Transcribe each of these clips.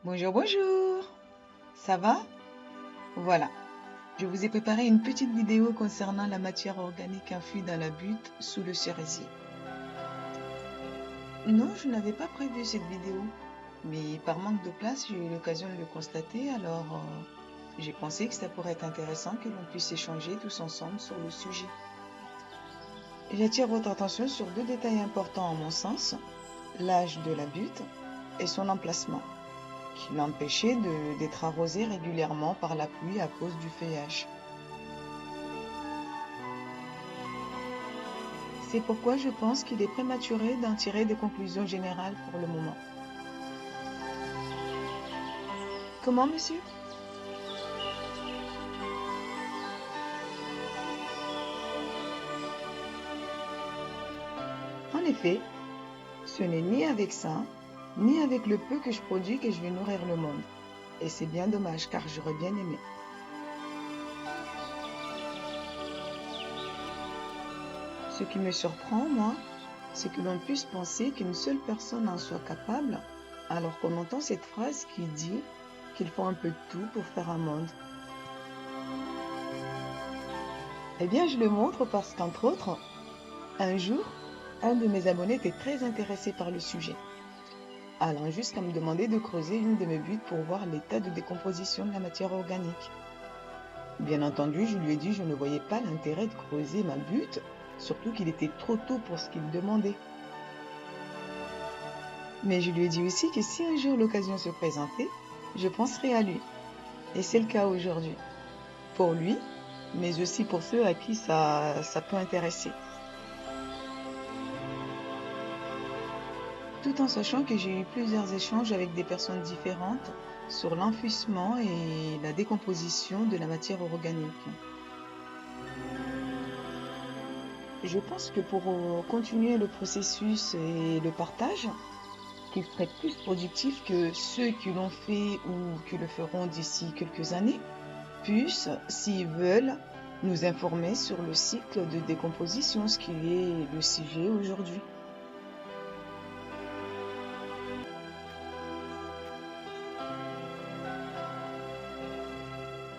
Bonjour, bonjour. Ça va? Voilà. Je vous ai préparé une petite vidéo concernant la matière organique infuse dans la butte sous le cerisier. Non, je n'avais pas prévu cette vidéo, mais par manque de place, j'ai eu l'occasion de le constater, alors j'ai pensé que ça pourrait être intéressant que l'on puisse échanger tous ensemble sur le sujet. J'attire votre attention sur deux détails importants à mon sens, l'âge de la butte et son emplacement, qui l'empêchait d'être arrosée régulièrement par la pluie à cause du feuillage. C'est pourquoi je pense qu'il est prématuré d'en tirer des conclusions générales pour le moment. Comment, monsieur? En effet, ce n'est ni avec ça, ni avec le peu que je produis que je vais nourrir le monde. Et c'est bien dommage car j'aurais bien aimé. Ce qui me surprend, moi, c'est que l'on puisse penser qu'une seule personne en soit capable, alors qu'on entend cette phrase qui dit qu'il faut un peu de tout pour faire un monde. Eh bien, je le montre parce qu'entre autres, un jour, un de mes abonnés était très intéressé par le sujet, allant jusqu'à me demander de creuser une de mes buttes pour voir l'état de décomposition de la matière organique. Bien entendu, je lui ai dit que je ne voyais pas l'intérêt de creuser ma butte, surtout qu'il était trop tôt pour ce qu'il demandait. Mais je lui ai dit aussi que si un jour l'occasion se présentait, je penserais à lui. Et c'est le cas aujourd'hui. Pour lui, mais aussi pour ceux à qui ça peut intéresser. Tout en sachant que j'ai eu plusieurs échanges avec des personnes différentes sur l'enfouissement et la décomposition de la matière organique. Je pense que pour continuer le processus et le partage, qu'il serait plus productif que ceux qui l'ont fait ou qui le feront d'ici quelques années puissent, s'ils veulent, nous informer sur le cycle de décomposition, ce qui est le sujet aujourd'hui.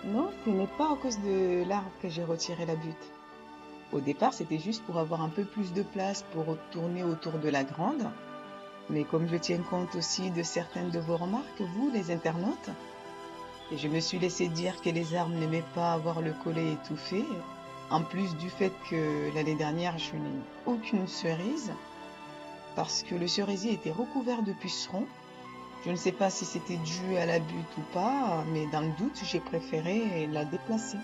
Non, ce n'est pas à cause de l'arbre que j'ai retiré la butte. Au départ, c'était juste pour avoir un peu plus de place pour tourner autour de la grande. Mais comme je tiens compte aussi de certaines de vos remarques, vous, les internautes, et je me suis laissé dire que les arbres n'aimaient pas avoir le collet étouffé, en plus du fait que l'année dernière, je n'ai aucune cerise, parce que le cerisier était recouvert de pucerons. Je ne sais pas si c'était dû à la butte ou pas, mais dans le doute, j'ai préféré la déplacer.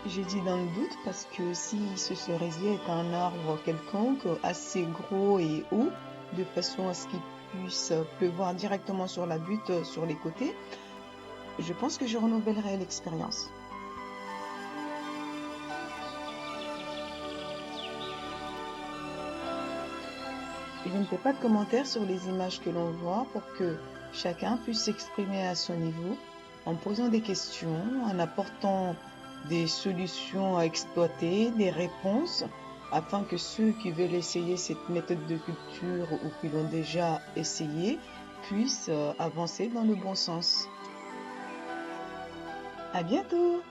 J'ai dit dans le doute parce que si ce cerisier est un arbre quelconque, assez gros et haut, de façon à ce qu'il puisse pleuvoir directement sur la butte, sur les côtés, je pense que je renouvellerai l'expérience. Je ne fais pas de commentaires sur les images que l'on voit pour que chacun puisse s'exprimer à son niveau, en posant des questions, en apportant des solutions à exploiter, des réponses, afin que ceux qui veulent essayer cette méthode de culture ou qui l'ont déjà essayé puissent avancer dans le bon sens. À bientôt!